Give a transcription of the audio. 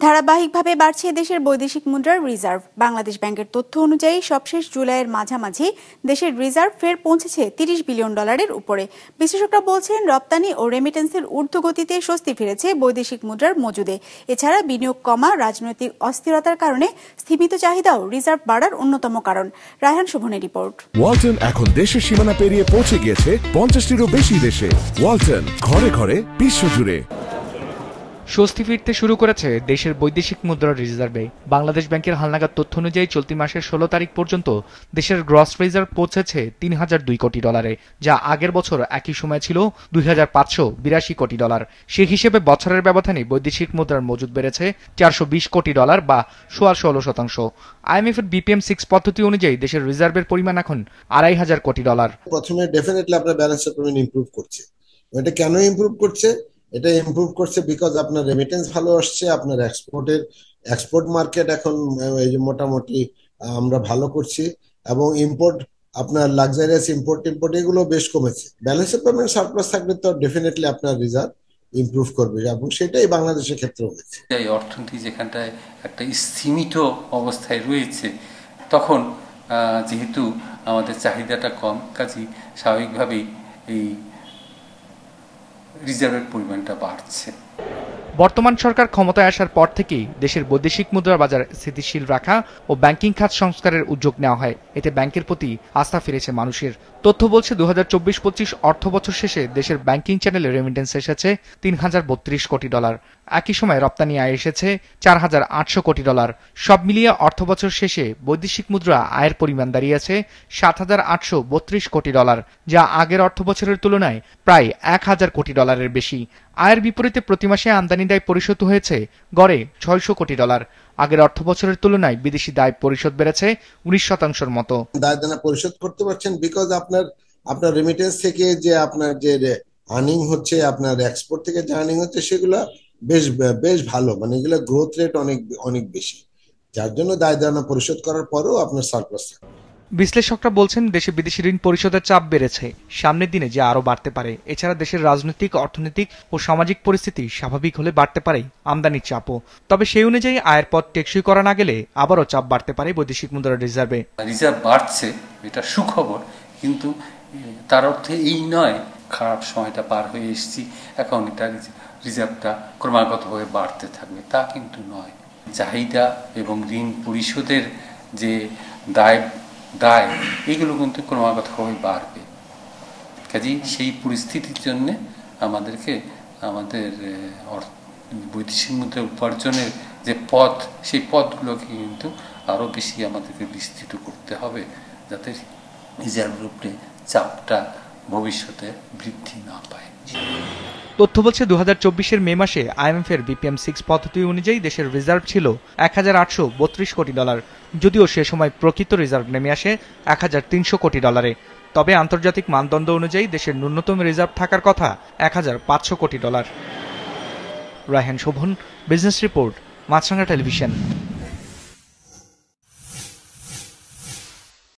ধারাবাহিকভাবে বাড়ছে দেশের বৈদেশিক মুদ্রার রিজার্ভ। বাংলাদেশ ব্যাংকের তথ্য অনুযায়ী সবশেষ জুলাইয়ের মাঝামাঝি দেশের রিজার্ভ ফের পৌঁছেছে $30 বিলিয়ন উপরে। বিশ্লেষকরা বলছেন, রপ্তানি ও রেমিটেন্সের ঊর্ধ্বগতিতে স্বস্তি ফিরেছে বৈদেশিক মুদ্রার মজুদে। এছাড়া বিনিয়োগ কমা, রাজনৈতিক অস্থিরতার কারণে স্থিমিত চাহিদাও রিজার্ভ বাড়ার অন্যতম কারণ। রায়হান শোভনের রিপোর্ট। ওয়ালটন এখন দেশের সীমানা পেরিয়ে পৌঁছে গিয়েছে 50টিরও বেশি দেশে। ওয়ালটন, ঘরে ঘরে বিশ্বজুড়ে। স্বস্তি ফিরতে শুরু করেছে দেশের বৈদেশিক মুদ্রার রিজার্ভে। বাংলাদেশ ব্যাংকের হালনাগাদ তথ্য অনুযায়ী চলতি মাসের 16 তারিখ পর্যন্ত দেশের গ্রস রিজার্ভ পৌঁছেছে $3002 কোটি, যা আগের বছর একই সময় ছিল $2582 কোটি। সে হিসেবে বছরের ব্যবধানে বৈদেশিক মুদ্রার মজুদ বেড়েছে $420 কোটি বা 16%। IMF এর BPM-6 পদ্ধতি অনুযায়ী দেশের রিজার্ভের পরিমাণ এখন $2500 কোটি। প্রথমে ডেফিনেটলি আপনার ব্যালেন্সের পরিমাণ ইমপ্রুভ করছে। এটা কেন ইমপ্রুভ করছে? এটা ইমপ্রুভ করছে বিকজ আপনার রেমিটেন্স ভালো আসছে, আপনার এক্সপোর্ট মার্কেট এখন এই যে মোটামুটি আমরা ভালো করছি, এবং ইম্পোর্ট আপনার লাক্সারিয়াস ইম্পোর্ট এগুলো বেশ কমেছে। ব্যালেন্সের পেমেন্ট সারপ্লাস থাকলে তো ডেফিনেটলি আপনার রিজার্ভ ইমপ্রুভ করবে, এবং সেটাই বাংলাদেশের ক্ষেত্রে হয়েছে। এই অর্থনীতি যেখানটায় একটা স্থিমিত অবস্থায় রয়েছে, তখন যেহেতু আমাদের চাহিদাটা কম, কাজেই স্বাভাবিকভাবেই এই রিজার্ভের পরিমাণটা বাড়ছে। বর্তমান সরকার ক্ষমতায় আসার পর থেকেই দেশের বৈদেশিক মুদ্রার বাজার স্থিতিশীল রাখা ও ব্যাংকিং খাত সংস্কারের উদ্যোগ নেওয়া হয়। এতে ব্যাংকের প্রতি আস্থা ফিরেছে মানুষের। তথ্য বলছে 2024-25 অর্থ বছর শেষে দেশের ব্যাংকিং চ্যানেলে রেমিটেন্স এসেছে $3032 কোটি। একই সময় রপ্তানি আয় এসেছে $4800 কোটি। সব মিলিয়ে অর্থ বছর শেষে বৈদেশিক মুদ্রা আয়ের পরিমাণ দাঁড়িয়েছে $7832 কোটি, যা আগের অর্থ বছরের তুলনায় প্রায় $1000 কোটি বেশি। আয়ের বিপরীতে প্রতি মাসে আমদানি দায় পরিশোধ হয়েছে গড়ে $600 কোটি। আগের অর্থ বছরের তুলনায় বিদেশি দায় পরিশোধ বেড়েছে 19% মতো। দায় দেনা পরিশোধ করতে পারছেন বিকজ আপনার রেমিটেন্স থেকে যে আপনার যে আর্নিং হচ্ছে, আপনার এক্সপোর্ট থেকে যে আর্নিং হচ্ছে, সেগুলো বেশ ভালো, মানে এগুলো গ্রোথ রেট অনেক বেশি, যার জন্য দায় দেনা পরিশোধ করার পরেও আপনার সারপ্লাস থাকে। বিশ্লেষকরা বলছেন, দেশে বিদেশি ঋণ পরিশোধের চাপ বেড়েছে, সামনের দিনে যে আরো বাড়তে পারে। এছাড়া দেশের রাজনৈতিক, অর্থনৈতিক ও সামাজিক পরিস্থিতি স্বাভাবিক হলে বাড়তে পারে আমদানির চাপও। তবে সেই অনুযায়ী আয়ের পথ টেকসই করা না গেলে আবারও চাপ বাড়তে পারে বৈদেশিক মুদ্রার রিজার্ভে। রিজার্ভ বাড়ছে, এটা সুখবর, কিন্তু তার অর্থে এই নয় খারাপ সময়টা পার হয়ে এসেছি, এখন এটা রিজার্ভটা ক্রমাগতভাবে বাড়তে থাকবে, তা কিন্তু নয়। চাহিদা এবং ঋণ পরিশোধের যে দায় এগুলো কিন্তু ক্রমাগতভাবে বাড়বে। কাজেই সেই পরিস্থিতির জন্য আমাদেরকে আমাদের বৈদেশিক মুদ্রা উপার্জনের যে পথ, সেই পথগুলোকে কিন্তু আরো বেশি আমাদেরকে বিস্তৃত করতে হবে, যাতে রিজার্ভের উপরে চাপটা ভবিষ্যতে বৃদ্ধি না পায়। তথ্য বলছে 2024-এর মে মাসে IMF এর BPM-6 পদ্ধতি অনুযায়ী দেশের রিজার্ভ ছিল $1832 কোটি, যদিও সে সময় প্রকৃত রিজার্ভ নেমে আসে $1300 কোটি। তবে আন্তর্জাতিক মানদণ্ড অনুযায়ী দেশের ন্যূনতম রিজার্ভ থাকার কথা $1500 কোটি। রায়হান শোভন, বিজনেস রিপোর্ট, মাছরাঙা টেলিভিশন।